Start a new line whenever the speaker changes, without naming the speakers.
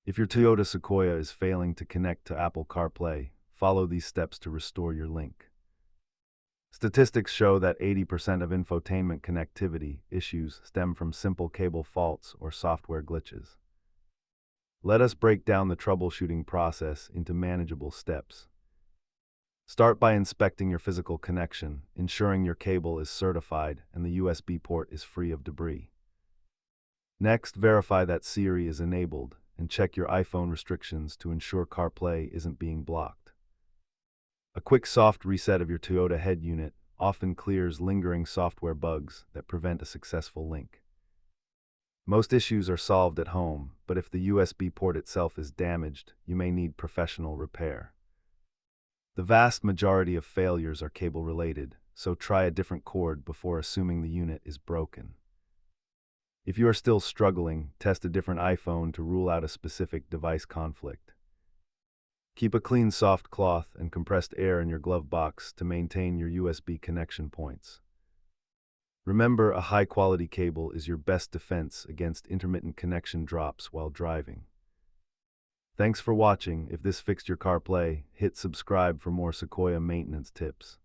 If your Toyota Sequoia is failing to connect to Apple CarPlay, follow these steps to restore your link. Statistics show that 80% of infotainment connectivity issues stem from simple cable faults or software glitches. Let us break down the troubleshooting process into manageable steps. Start by inspecting your physical connection, ensuring your cable is certified and the USB port is free of debris. Next, verify that Siri is enabled and check your iPhone restrictions to ensure CarPlay isn't being blocked. A quick soft reset of your Toyota head unit often clears lingering software bugs that prevent a successful link. Most issues are solved at home, but if the USB port itself is damaged, you may need professional repair. The vast majority of failures are cable-related, so try a different cord before assuming the unit is broken. If you are still struggling, test a different iPhone to rule out a specific device conflict. Keep a clean soft cloth and compressed air in your glove box to maintain your USB connection points. Remember, a high-quality cable is your best defense against intermittent connection drops while driving. Thanks for watching. If this fixed your CarPlay, hit subscribe for more Sequoia maintenance tips.